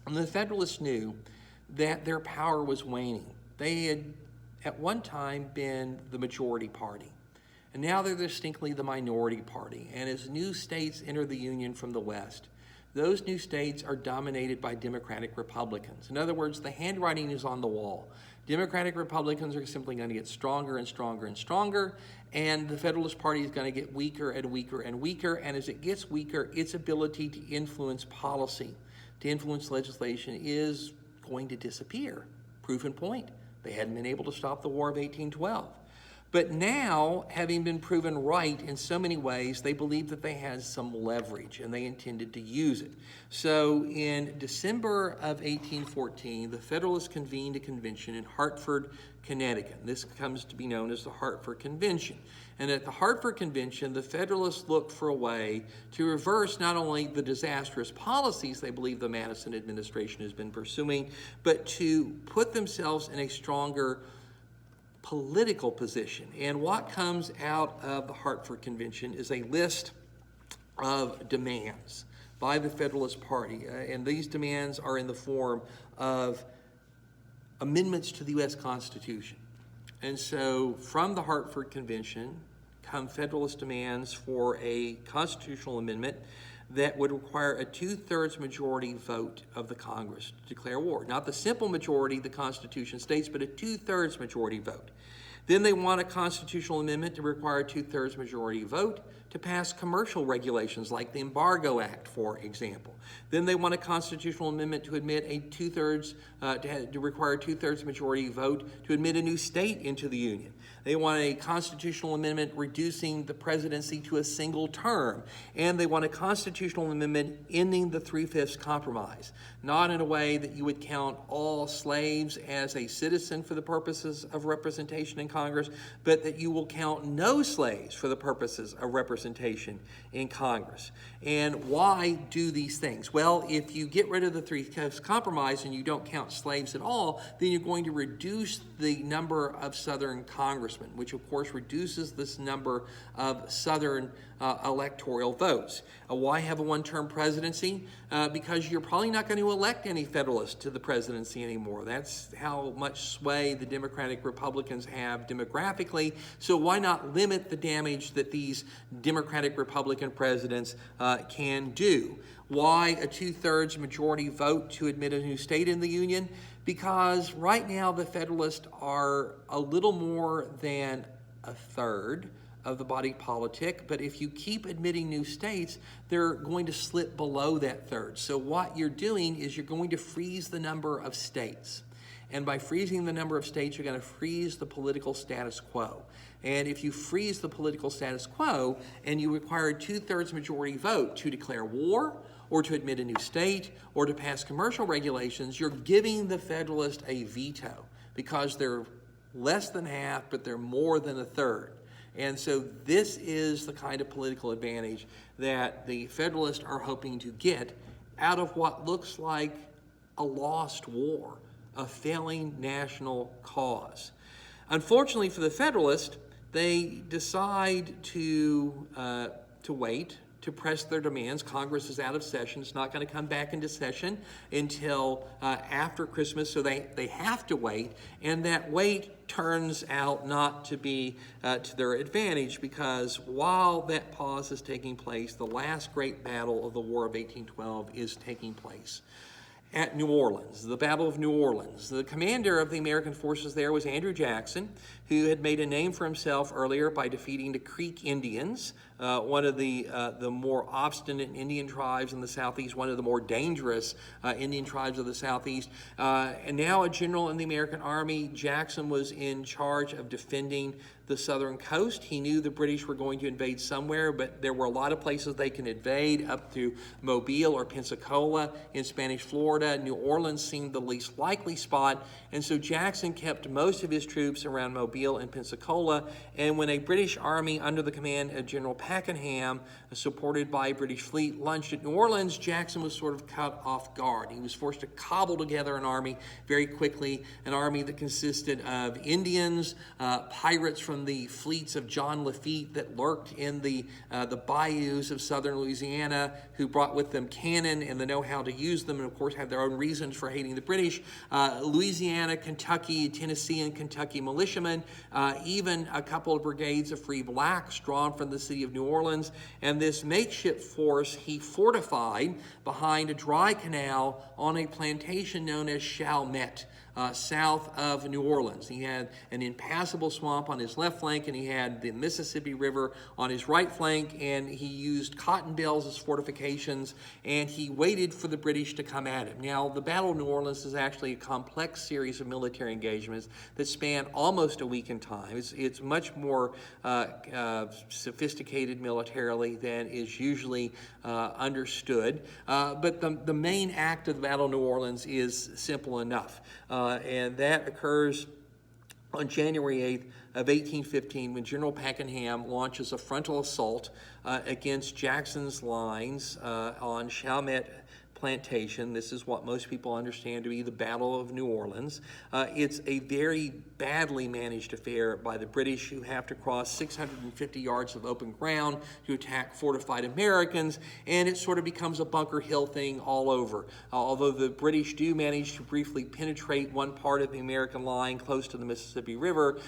And the Federalists knew that their power was waning. They had at one time been the majority party, and now they're distinctly the minority party. And as new states enter the Union from the West, those new states are dominated by Democratic Republicans. In other words, the handwriting is on the wall. Democratic Republicans are simply going to get stronger and stronger and stronger, and the Federalist Party is going to get weaker and weaker and weaker, and as it gets weaker, its ability to influence policy, to influence legislation is going to disappear. Proof in point, they hadn't been able to stop the War of 1812. But now, having been proven right in so many ways, they believed that they had some leverage, and they intended to use it. So in December of 1814, the Federalists convened a convention in Hartford, Connecticut. This comes to be known as the Hartford Convention. And at the Hartford Convention, the Federalists looked for a way to reverse not only the disastrous policies they believe the Madison administration has been pursuing, but to put themselves in a stronger political position. And what comes out of the Hartford Convention is a list of demands by the Federalist Party. And these demands are in the form of amendments to the U.S. Constitution. And so from the Hartford Convention come Federalist demands for a constitutional amendment that would require a 2/3 majority vote of the Congress to declare war. Not the simple majority the Constitution states, but a 2/3 majority vote. Then they want a constitutional amendment to require a 2/3 majority vote to pass commercial regulations like the Embargo Act, for example. Then they want a constitutional amendment to admit a to require a 2/3 majority vote to admit a new state into the Union. They want a constitutional amendment reducing the presidency to a single term. And they want a constitutional amendment ending the 3/5 compromise, not in a way that you would count all slaves as a citizen for the purposes of representation in Congress, but that you will count no slaves for the purposes of representation representation in Congress. And why do these things? Well, if you get rid of the Three Coast Compromise and you don't count slaves at all, then you're going to reduce the number of Southern congressmen, which of course reduces this number of Southern electoral votes. Why have a one-term presidency? Because you're probably not going to elect any Federalists to the presidency anymore. That's how much sway the Democratic Republicans have demographically. So why not limit the damage that these Democratic Republican presidents can do? Why a 2/3 majority vote to admit a new state in the Union? Because right now the Federalists are a little more than a third of the body politic, but if you keep admitting new states, they're going to slip below that third. So what you're doing is you're going to freeze the number of states. And by freezing the number of states, you're going to freeze the political status quo. And if you freeze the political status quo and you require a 2/3 majority vote to declare war, or to admit a new state, or to pass commercial regulations, you're giving the Federalist a veto because they're less than half, but they're more than a third. And so this is the kind of political advantage that the Federalists are hoping to get out of what looks like a lost war, a failing national cause. Unfortunately for the Federalists, they decide to wait, to press their demands. Congress is out of session. It's not going to come back into session until after Christmas, so they have to wait, and that wait turns out not to be to their advantage, because while that pause is taking place, the last great battle of the War of 1812 is taking place at New Orleans, the Battle of New Orleans. The commander of the American forces there was Andrew Jackson, who had made a name for himself earlier by defeating the Creek Indians, one of the more obstinate Indian tribes in the Southeast, one of the more dangerous Indian tribes of the Southeast. And now a general in the American Army, Jackson was in charge of defending the southern coast. He knew the British were going to invade somewhere, but there were a lot of places they can invade, up to Mobile or Pensacola in Spanish Florida. New Orleans seemed the least likely spot, and so Jackson kept most of his troops around Mobile and Pensacola. And when a British army under the command of General Pakenham, supported by a British fleet, launched at New Orleans, Jackson was sort of caught off guard. He was forced to cobble together an army very quickly, an army that consisted of Indians, pirates from the fleets of John Lafitte that lurked in the bayous of southern Louisiana, who brought with them cannon and the know-how to use them, and of course had their own reasons for hating the British. Louisiana, Kentucky, Tennessee, and Kentucky militiamen, even a couple of brigades of free blacks drawn from the city of New Orleans. And this makeshift force he fortified behind a dry canal on a plantation known as Chalmette, south of New Orleans. He had an impassable swamp on his left flank, and he had the Mississippi River on his right flank, and he used cotton bales as fortifications, and he waited for the British to come at him. Now, the Battle of New Orleans is actually a complex series of military engagements that span almost a week in time. It's much more sophisticated militarily than is usually understood, but the main act of the Battle of New Orleans is simple enough. And that occurs on January 8th of 1815, when General Pakenham launches a frontal assault against Jackson's lines on Chalmette Plantation. This is what most people understand to be the Battle of New Orleans. It's a very badly managed affair by the British, who have to cross 650 yards of open ground to attack fortified Americans, and it sort of becomes a Bunker Hill thing all over. Although the British do manage to briefly penetrate one part of the American line close to the Mississippi River,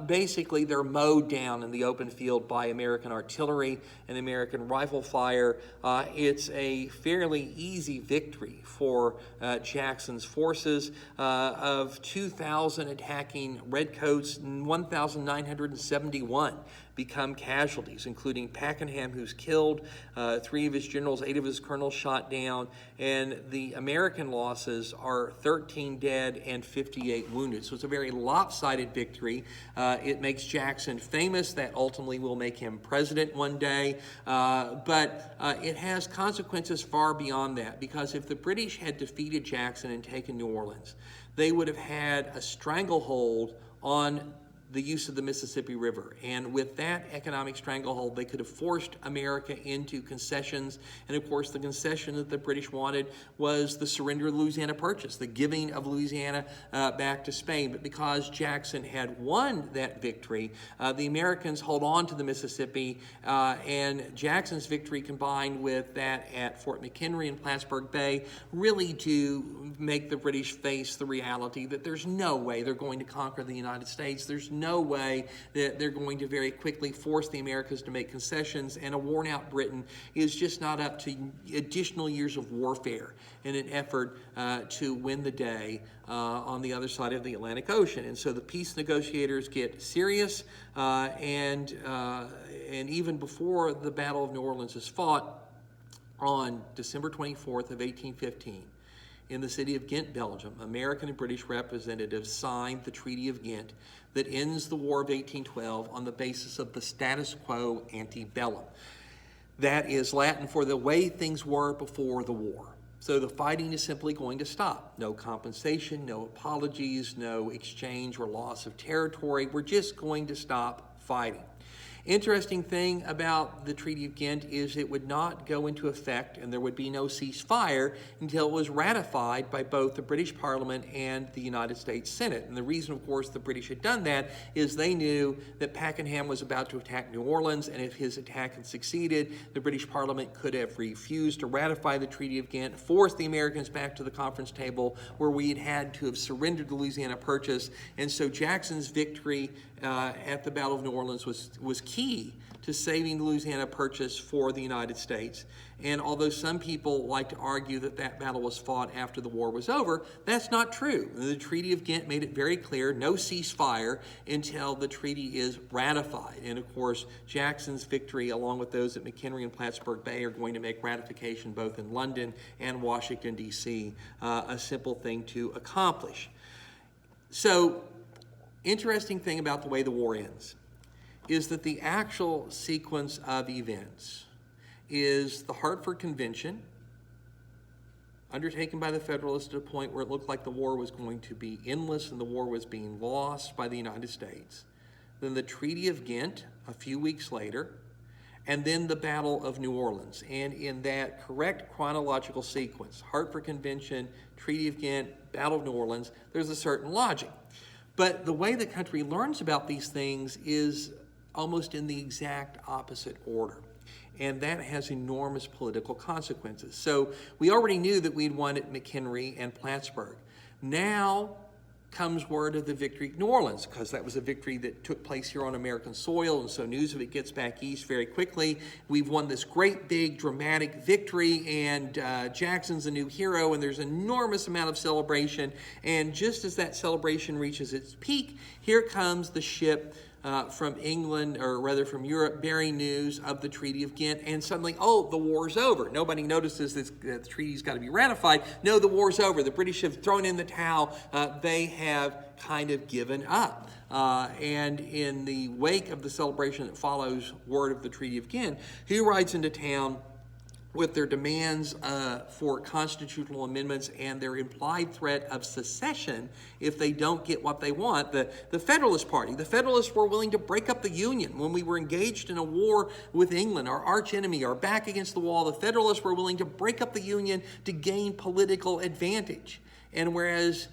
basically they're mowed down in the open field by American artillery and American rifle fire. It's a fairly easy victory for Jackson's forces. Of 2,000 attacking redcoats, 1,971 become casualties, including Pakenham, who's killed, 3 of his generals, 8 of his colonels shot down, and the American losses are 13 dead and 58 wounded. So it's a very lopsided victory. It makes Jackson famous. That ultimately will make him president one day, but it has consequences far beyond that, because if the British had defeated Jackson and taken New Orleans, they would have had a stranglehold on the use of the Mississippi River. And with that economic stranglehold, they could have forced America into concessions. And of course, the concession that the British wanted was the surrender of the Louisiana Purchase, the giving of Louisiana back to Spain. But because Jackson had won that victory, the Americans hold on to the Mississippi, and Jackson's victory combined with that at Fort McHenry and Plattsburgh Bay really do make the British face the reality that there's no way they're going to conquer the United States. There's no way that they're going to very quickly force the Americas to make concessions, and a worn-out Britain is just not up to additional years of warfare in an effort to win the day on the other side of the Atlantic Ocean. And so the peace negotiators get serious, and even before the Battle of New Orleans is fought on December 24th of 1815, in the city of Ghent, Belgium, American and British representatives signed the Treaty of Ghent that ends the War of 1812 on the basis of the status quo ante bellum. That is Latin for the way things were before the war. So the fighting is simply going to stop. No compensation, no apologies, no exchange or loss of territory. We're just going to stop fighting. Interesting thing about the Treaty of Ghent is it would not go into effect, and there would be no ceasefire until it was ratified by both the British Parliament and the United States Senate. And the reason, of course, the British had done that is they knew that Pakenham was about to attack New Orleans, and if his attack had succeeded, the British Parliament could have refused to ratify the Treaty of Ghent, forced the Americans back to the conference table where we had to have surrendered the Louisiana Purchase. And so Jackson's victory at the Battle of New Orleans was key to saving the Louisiana Purchase for the United States. And although some people like to argue that that battle was fought after the war was over, that's not true. The Treaty of Ghent made it very clear, no ceasefire until the treaty is ratified. And of course, Jackson's victory, along with those at McHenry and Plattsburgh Bay, are going to make ratification both in London and Washington, D.C. A simple thing to accomplish. So, interesting thing about the way the war ends is that the actual sequence of events is the Hartford Convention, undertaken by the Federalists at a point where it looked like the war was going to be endless and the war was being lost by the United States. Then the Treaty of Ghent a few weeks later, and then the Battle of New Orleans. And in that correct chronological sequence, Hartford Convention, Treaty of Ghent, Battle of New Orleans, there's a certain logic. But the way the country learns about these things is almost in the exact opposite order. And that has enormous political consequences. So we already knew that we'd won at McHenry and Plattsburgh. Now comes word of the victory at New Orleans, because that was a victory that took place here on American soil, and so news of it gets back east very quickly. We've won this great, big, dramatic victory, and Jackson's a new hero, and there's an enormous amount of celebration. And just as that celebration reaches its peak, here comes the ship from England, or rather from Europe, bearing news of the Treaty of Ghent, and suddenly, oh, the war's over. Nobody notices that the treaty's got to be ratified. No, the war's over. The British have thrown in the towel. They have kind of given up. And in the wake of the celebration that follows word of the Treaty of Ghent, who rides into town with their demands for constitutional amendments and their implied threat of secession if they don't get what they want. The Federalist Party, the Federalists were willing to break up the Union when we were engaged in a war with England, our arch enemy, our back against the wall. The Federalists were willing to break up the Union to gain political advantage. And whereas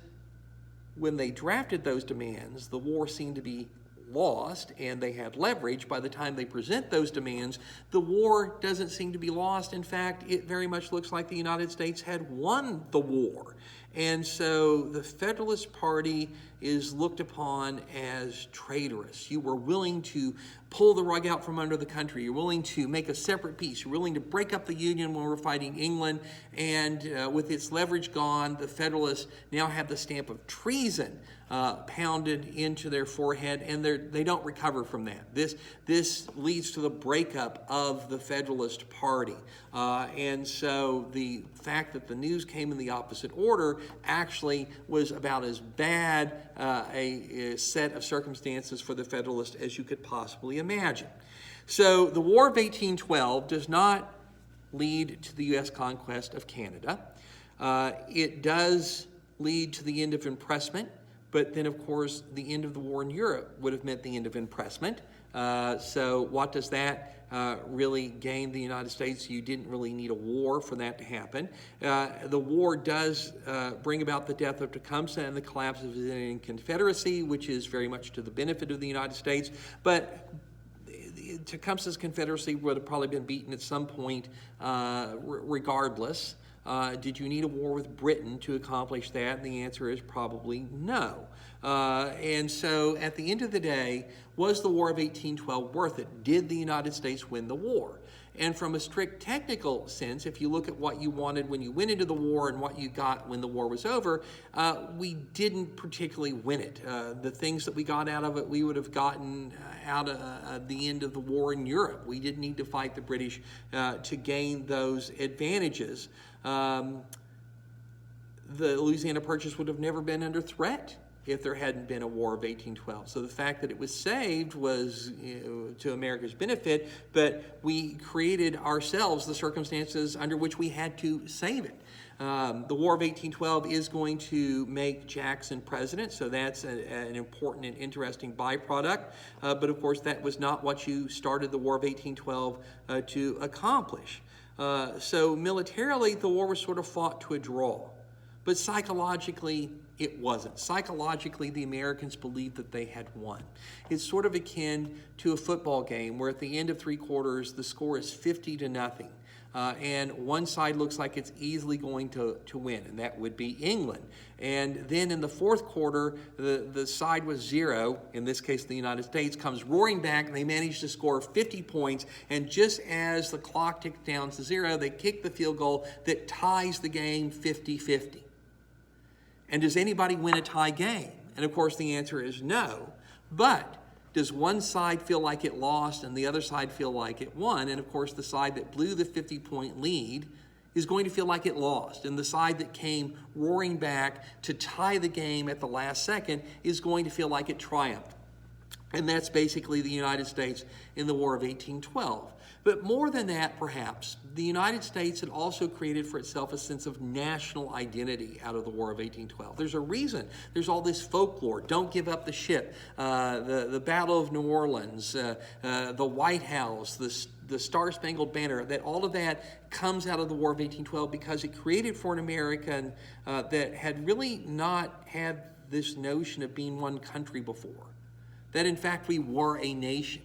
when they drafted those demands, the war seemed to be lost and they had leverage, by the time they present those demands, the war doesn't seem to be lost. In fact, it very much looks like the United States had won the war. And so the Federalist Party is looked upon as traitorous. You were willing to pull the rug out from under the country. You're willing to make a separate peace. You're willing to break up the Union when we're fighting England. And with its leverage gone, the Federalists now have the stamp of treason pounded into their forehead, and they don't recover from that. This leads to the breakup of the Federalist Party. And so the fact that the news came in the opposite order actually was about as bad a set of circumstances for the Federalists as you could possibly imagine. So the War of 1812 does not lead to the U.S. conquest of Canada. It does lead to the end of impressment But then, of course, the end of the war in Europe would have meant the end of impressment. So what does that really gain the United States? You didn't really need a war for that to happen. The war does bring about the death of Tecumseh and the collapse of the Indian Confederacy, which is very much to the benefit of the United States. But Tecumseh's Confederacy would have probably been beaten at some point regardless. Did you need a war with Britain to accomplish that? And the answer is probably no. And so at the end of the day, was the War of 1812 worth it? Did the United States win the war? And from a strict technical sense, if you look at what you wanted when you went into the war and what you got when the war was over, we didn't particularly win it. The things that we got out of it, we would have gotten out of the end of the war in Europe. We didn't need to fight the British to gain those advantages. The Louisiana Purchase would have never been under threat if there hadn't been a War of 1812. So the fact that it was saved was to America's benefit, but we created ourselves the circumstances under which we had to save it. The War of 1812 is going to make Jackson president, so that's an important and interesting byproduct. But of course, that was not what you started the War of 1812 to accomplish. So militarily, the war was sort of fought to a draw. But psychologically, it wasn't. Psychologically, the Americans believed that they had won. It's sort of akin to a football game where at the end of 3 quarters, the score is 50-0. And one side looks like it's easily going to win, and that would be England. And then in the 4th quarter, the side with 0, in this case the United States, comes roaring back, and they manage to score 50 points, and just as the clock ticks down to 0, they kick the field goal that ties the game 50-50. And does anybody win a tie game? And of course the answer is no. But does one side feel like it lost and the other side feel like it won? And of course the side that blew the 50-point lead is going to feel like it lost. And the side that came roaring back to tie the game at the last second is going to feel like it triumphed. And that's basically the United States in the War of 1812. But more than that, perhaps, the United States had also created for itself a sense of national identity out of the War of 1812. There's a reason. There's all this folklore. Don't give up the ship. The Battle of New Orleans, the White House, the Star-Spangled Banner, that all of that comes out of the War of 1812 because it created for an American that had really not had this notion of being one country before. That in fact we were a nation.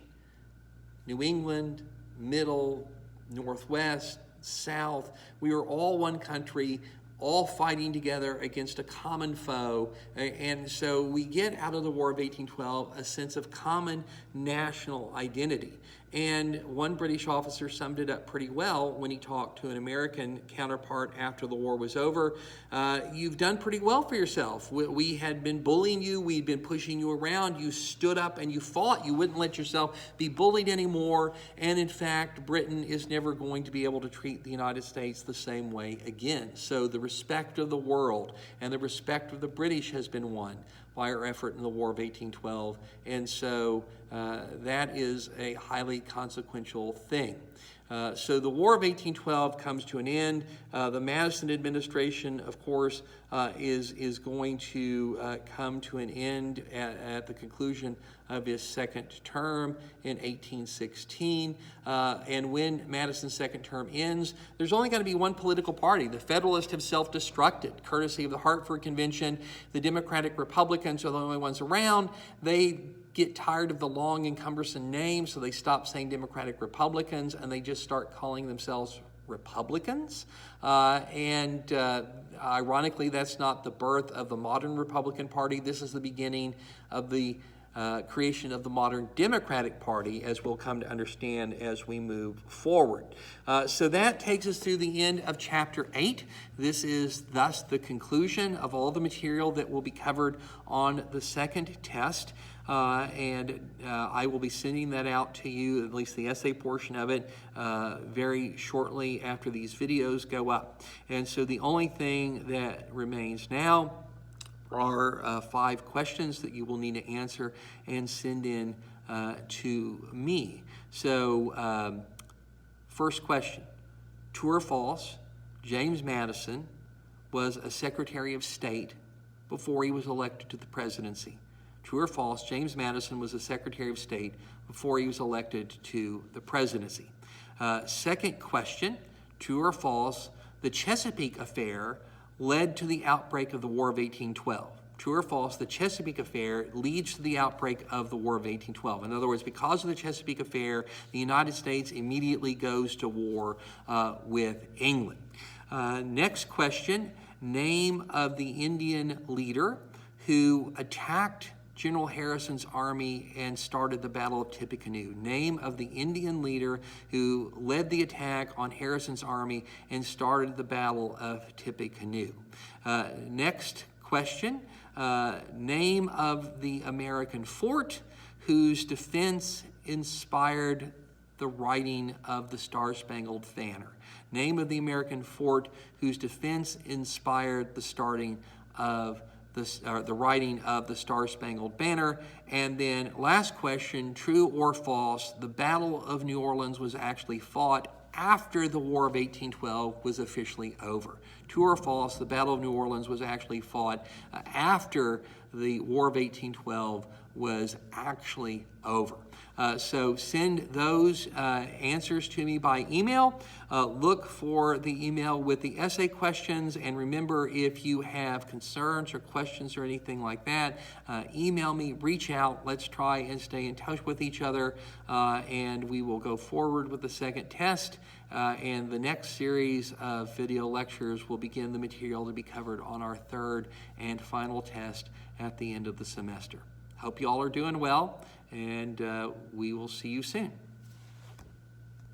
New England, Middle, Northwest, South, we were all one country, all fighting together against a common foe. And so we get out of the War of 1812 a sense of common national identity. And one British officer summed it up pretty well when he talked to an American counterpart after the war was over. You've done pretty well for yourself. We had been bullying you. We'd been pushing you around. You stood up and you fought. You wouldn't let yourself be bullied anymore. And in fact, Britain is never going to be able to treat the United States the same way again. So the respect of the world and the respect of the British has been won by our effort in the War of 1812. And so that is a highly consequential thing. So the War of 1812 comes to an end. The Madison administration, of course, is going to come to an end at the conclusion of his second term in 1816. And when Madison's second term ends, there's only going to be one political party. The Federalists have self-destructed, courtesy of the Hartford Convention. The Democratic Republicans are the only ones around. They get tired of the long and cumbersome name, so they stop saying Democratic Republicans and they just start calling themselves Republicans. Ironically, that's not the birth of the modern Republican Party. This is the beginning of the creation of the modern Democratic Party, as we'll come to understand as we move forward. So that takes us through the end of Chapter 8. This is thus the conclusion of all the material that will be covered on the second test. I will be sending that out to you, at least the essay portion of it, very shortly after these videos go up. And so the only thing that remains now are 5 questions that you will need to answer and send in to me. So first question, true or false, James Madison was a Secretary of State before he was elected to the presidency? True or false, James Madison was the Secretary of State before he was elected to the presidency? Second question, true or false, the Chesapeake Affair led to the outbreak of the War of 1812. True or false, the Chesapeake Affair leads to the outbreak of the War of 1812. In other words, because of the Chesapeake Affair, the United States immediately goes to war with England. Next question, name of the Indian leader who attacked General Harrison's army and started the Battle of Tippecanoe. Name of the Indian leader who led the attack on Harrison's army and started the Battle of Tippecanoe. Next question, name of the American fort whose defense inspired the writing of the Star-Spangled Banner. Name of the American fort whose defense inspired the starting of the writing of the Star-Spangled Banner. And then last question, true or false, the Battle of New Orleans was actually fought after the War of 1812 was officially over. True or false, the Battle of New Orleans was actually fought after the War of 1812 was actually over. So send those answers to me by email. Look for the email with the essay questions, and remember, if you have concerns or questions or anything like that, email me, reach out. Let's try and stay in touch with each other, and we will go forward with the second test, and the next series of video lectures will begin the material to be covered on our third and final test at the end of the semester. Hope you all are doing well, and we will see you soon.